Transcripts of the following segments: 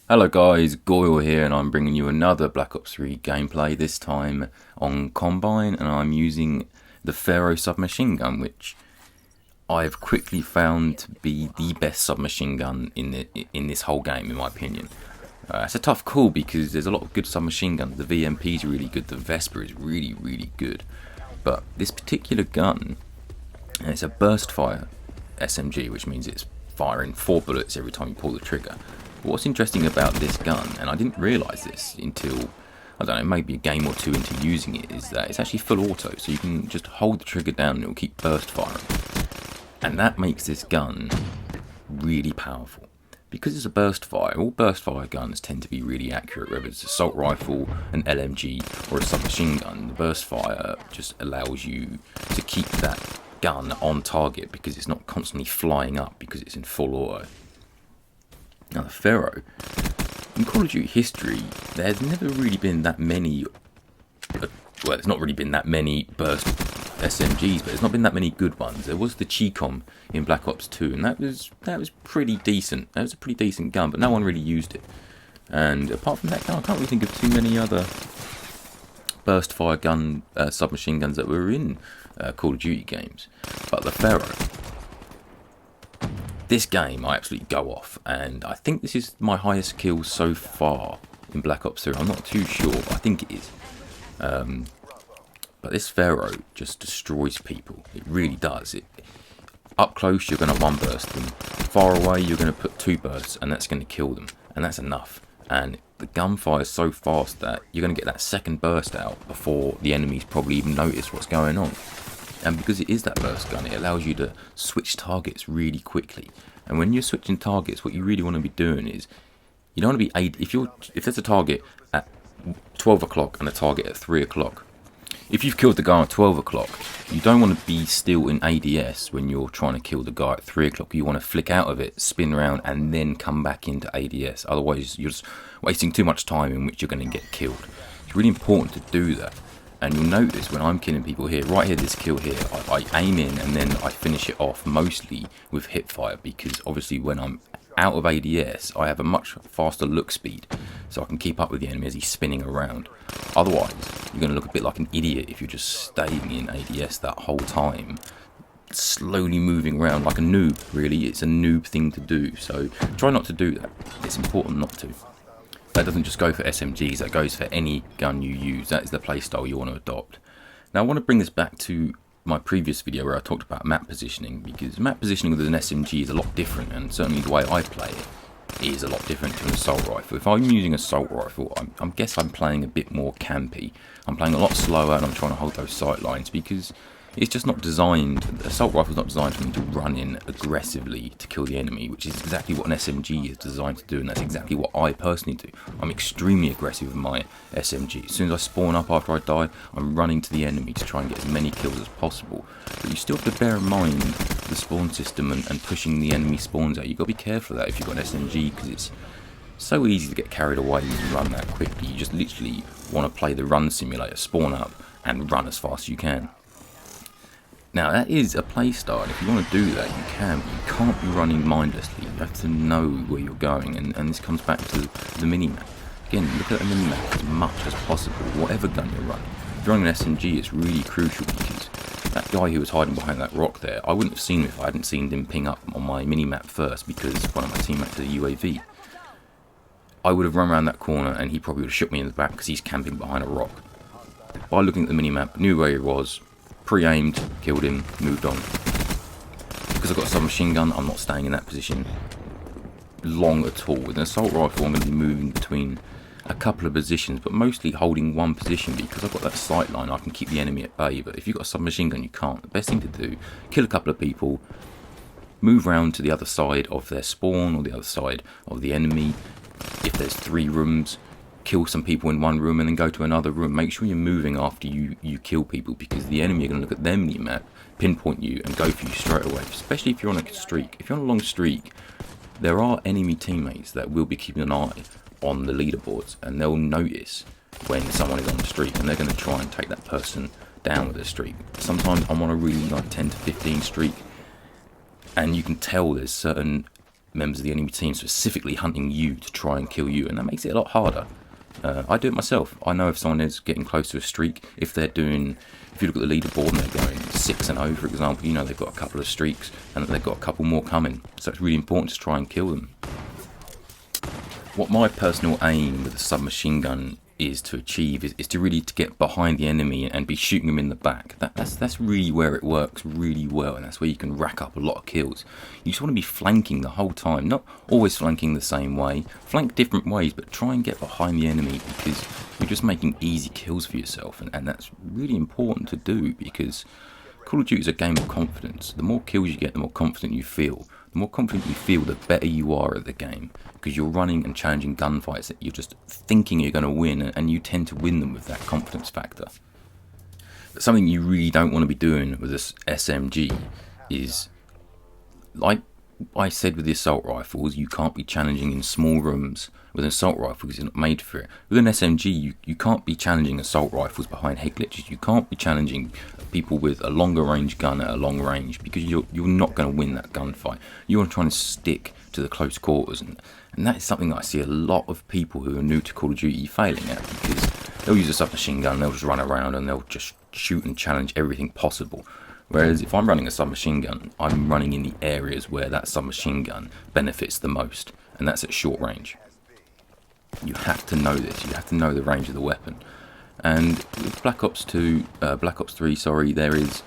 Hello guys, Goyle here, and I'm bringing you another Black Ops 3 gameplay, this time on Combine, and I'm using the Pharo submachine gun, which I've quickly found to be the best submachine gun in this whole game, in my opinion. It's a tough call because there's a lot of good submachine guns. The VMP is really good, the Vesper is really good, but this particular gun, it's a burst fire SMG, which means it's firing 4 bullets every time you pull the trigger. But what's interesting about this gun, and I didn't realise this until, I don't know, maybe a game or two into using it, is that it's actually full auto, so you can just hold the trigger down and it will keep burst firing. And that makes this gun really powerful. Because it's a burst fire, all burst fire guns tend to be really accurate, whether it's an assault rifle, an LMG, or a submachine gun. The burst fire just allows you to keep that gun on target because it's not constantly flying up because it's in full auto. Now the Pharo, in Call of Duty history, there's never really been that many, well, there's not really been that many burst SMGs, but there's not been that many good ones. There was the Chicom in Black Ops 2, and that was pretty decent. That was a pretty decent gun, but no one really used it. And apart from that gun, I can't really think of too many other burst fire gun submachine guns that were in Call of Duty games. But the Pharo, this game, I absolutely go off, and I think this is my highest kill so far in Black Ops 3. I'm not too sure, but I think it is. But this Pharo just destroys people. It really does. Up close, you're going to one burst them. Far away, you're going to put 2 bursts, and that's going to kill them. And that's enough. And the gunfire is so fast that you're going to get that second burst out before the enemies probably even notice what's going on. And because it is that burst gun, it allows you to switch targets really quickly. And when you're switching targets, what you really want to be doing is, you don't want to be if there's a target at 12 o'clock and a target at 3 o'clock. If you've killed the guy at 12 o'clock, you don't want to be still in ADS when you're trying to kill the guy at 3 o'clock. You want to flick out of it, spin around, and then come back into ADS. Otherwise, you're just wasting too much time in which you're going to get killed. It's really important to do that. And you'll notice when I'm killing people here, right here, this kill here, I aim in and then I finish it off mostly with hip fire, because obviously when I'm out of ADS, I have a much faster look speed, so I can keep up with the enemy as he's spinning around. Otherwise, you're going to look a bit like an idiot if you're just staying in ADS that whole time, slowly moving around like a noob, really. It's a noob thing to do, so try not to do that. It's important not to. That doesn't just go for SMGs, that goes for any gun you use. That is the playstyle you want to adopt. Now I want to bring this back to my previous video where I talked about map positioning, because map positioning with an SMG is a lot different, and certainly the way I play it is a lot different to an assault rifle. If I'm using an assault rifle, I guess I'm playing a bit more campy. I'm playing a lot slower and I'm trying to hold those sight lines because it's just not designed, the assault rifle is not designed for me to run in aggressively to kill the enemy, which is exactly what an SMG is designed to do, and that's exactly what I personally do. I'm extremely aggressive with my SMG. As soon as I spawn up after I die, I'm running to the enemy to try and get as many kills as possible. But you still have to bear in mind the spawn system and pushing the enemy spawns out. You've got to be careful of that if you've got an SMG, because it's so easy to get carried away when you run that quickly. You just literally want to play the run simulator, spawn up and run as fast as you can. Now that is a playstyle, and if you want to do that, you can, but you can't be running mindlessly. You have to know where you're going, and this comes back to the minimap. Again, look at the minimap as much as possible, whatever gun you're running. If you're running an SMG, it's really crucial, because that guy who was hiding behind that rock there, I wouldn't have seen him if I hadn't seen him ping up on my minimap first, because one of my teammates had a UAV. I would have run around that corner, and he probably would have shot me in the back because he's camping behind a rock. By looking at the minimap, knew where he was, pre-aimed, killed him, moved on. Because I've got a submachine gun, I'm not staying in that position long at all. With an assault rifle, I'm going to be moving between a couple of positions, but mostly holding one position, because I've got that sight line, I can keep the enemy at bay. But if you've got a submachine gun, you can't. The best thing to do, kill a couple of people, move around to the other side of their spawn, or the other side of the enemy. If there's 3 rooms, kill some people in one room and then go to another room. Make sure you're moving after you kill people, because the enemy are going to look at their minimap, pinpoint you and go for you straight away, especially if you're on a streak. If you're on a long streak, there are enemy teammates that will be keeping an eye on the leaderboards, and they'll notice when someone is on the streak, and they're going to try and take that person down with a streak. Sometimes I'm on a really like 10 to 15 streak, and you can tell there's certain members of the enemy team specifically hunting you to try and kill you, and that makes it a lot harder. I do it myself. I know if someone is getting close to a streak, if you look at the leaderboard and they're going 6-0, for example, you know they've got a couple of streaks and they've got a couple more coming. So it's really important to try and kill them. What my personal aim with the submachine gun is to achieve is to really get behind the enemy and be shooting them in the back. That's really where it works really well, and that's where you can rack up a lot of kills. You just want to be flanking the whole time, not always flanking the same way. Flank different ways, but try and get behind the enemy, because you're just making easy kills for yourself, and that's really important to do, because Call of Duty is a game of confidence. The more kills you get, the more confident you feel. The more confident you feel, the better you are at the game, because you're running and challenging gunfights that you're just thinking you're going to win, and you tend to win them with that confidence factor. But something you really don't want to be doing with this SMG is, like I said with the assault rifles, you can't be challenging in small rooms with an assault rifle because you're not made for it. With an SMG, you can't be challenging assault rifles behind head glitches. You can't be challenging people with a longer range gun at a long range, because you're not going to win that gunfight. You're trying to stick to the close quarters, and that is something that I see a lot of people who are new to Call of Duty failing at, because they'll use a submachine gun, they'll just run around and they'll just shoot and challenge everything possible. Whereas if I'm running a submachine gun, I'm running in the areas where that submachine gun benefits the most, and that's at short range. You have to know this, you have to know the range of the weapon. And with Black Ops 3, there is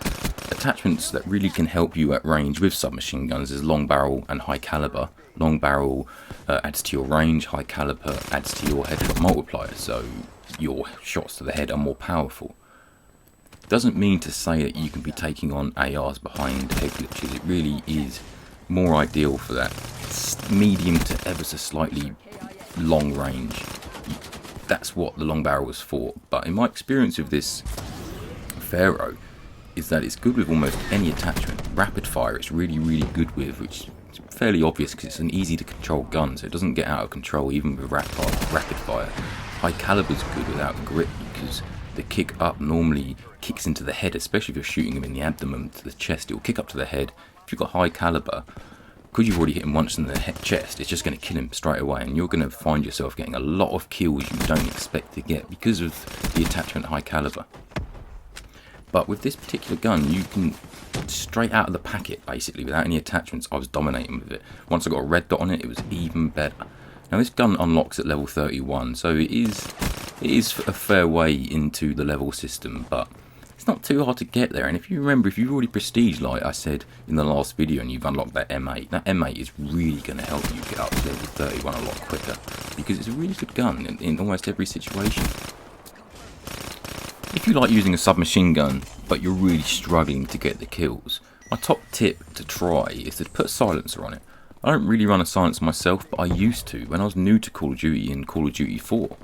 attachments that really can help you at range with submachine guns. There's long barrel and high caliber. Long barrel adds to your range, high caliber adds to your headshot multiplier, so your shots to the head are more powerful. Doesn't mean to say that you can be taking on ARs behind head glitches. It really is more ideal for that medium to ever so slightly long range. That's what the long barrel was for. But in my experience with this Pharo, is that it's good with almost any attachment. Rapid fire it's really good with, which is fairly obvious because it's an easy to control gun, so it doesn't get out of control even with rapid fire. High caliber's good without grip, because the kick up normally kicks into the head, especially if you're shooting them in the abdomen to the chest. It will kick up to the head. If you've got high caliber, because you've already hit him once in the chest, it's just going to kill him straight away, and you're going to find yourself getting a lot of kills you don't expect to get because of the attachment high caliber. But with this particular gun, you can, straight out of the packet basically, without any attachments, I was dominating with it. Once I got a red dot on it, it was even better. Now this gun unlocks at level 31, so it is a fair way into the level system, but it's not too hard to get there. And if you remember, if you've already prestige, like I said in the last video, and you've unlocked that M8, that M8 is really going to help you get up to level 31 a lot quicker, because it's a really good gun in almost every situation. If you like using a submachine gun, but you're really struggling to get the kills, my top tip to try is to put a silencer on it. I don't really run a silencer myself, but I used to. When I was new to Call of Duty and Call of Duty 4,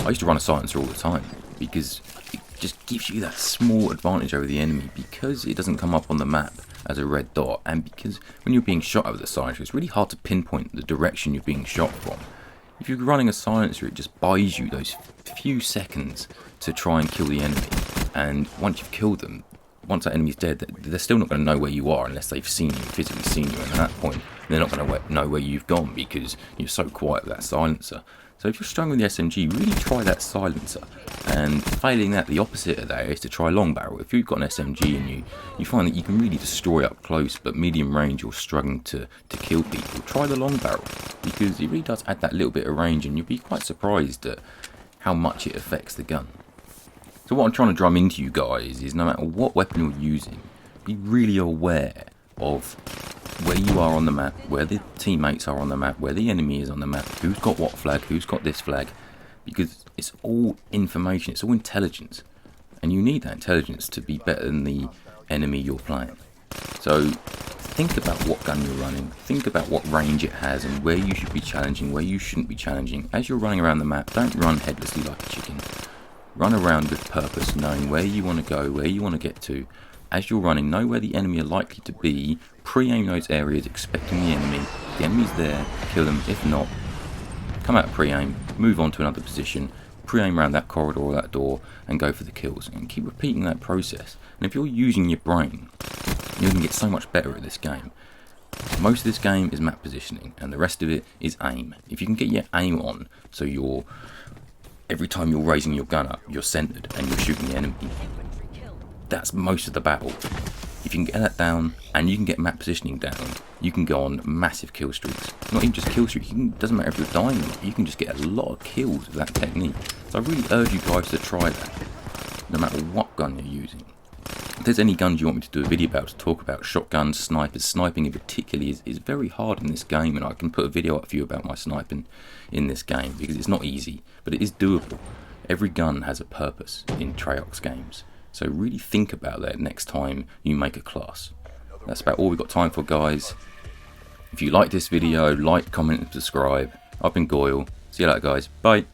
I used to run a silencer all the time, because it just gives you that small advantage over the enemy, because it doesn't come up on the map as a red dot, and because when you're being shot over the silencer, it's really hard to pinpoint the direction you're being shot from. If you're running a silencer, it just buys you those few seconds to try and kill the enemy, and once you've killed them, once that enemy's dead, they're still not going to know where you are unless they've physically seen you, and at that point they're not going to know where you've gone because you're so quiet with that silencer. So if you're struggling with the SMG, really try that silencer, and failing that, the opposite of that is to try long barrel. If you've got an SMG and you find that you can really destroy up close, but medium range you're struggling to kill people, try the long barrel, because it really does add that little bit of range, and you'll be quite surprised at how much it affects the gun. So what I'm trying to drum into you guys is, no matter what weapon you're using, be really aware of where you are on the map, where the teammates are on the map, where the enemy is on the map, who's got what flag, who's got this flag, because it's all information, it's all intelligence, and you need that intelligence to be better than the enemy you're playing. So think about what gun you're running, think about what range it has, and where you should be challenging, where you shouldn't be challenging. As you're running around the map, don't run headlessly like a chicken. Run around with purpose, knowing where you want to go, where you want to get to. As you're running, know where the enemy are likely to be, pre-aim those areas, expecting the enemy. If the enemy's there, kill them. If not, come out of pre-aim, move on to another position, pre-aim around that corridor or that door, and go for the kills. And keep repeating that process. And if you're using your brain, you can get so much better at this game. Most of this game is map positioning, and the rest of it is aim. If you can get your aim on, so every time you're raising your gun up, you're centered and you're shooting the enemy, that's most of the battle. If you can get that down, and you can get map positioning down, you can go on massive kill streaks. Not even just kill streaks, it doesn't matter if you're dying or not, you can just get a lot of kills with that technique. So I really urge you guys to try that, no matter what gun you're using. If there's any guns you want me to do a video about, to talk about, shotguns, snipers, sniping in particular is very hard in this game, and I can put a video up for you about my sniping in this game, because it's not easy, but it is doable. Every gun has a purpose in Treyarch's games, so really think about that next time you make a class. That's about all we've got time for, guys. If you like this video, like, comment and subscribe. I've been Goyle. See you later, guys. Bye.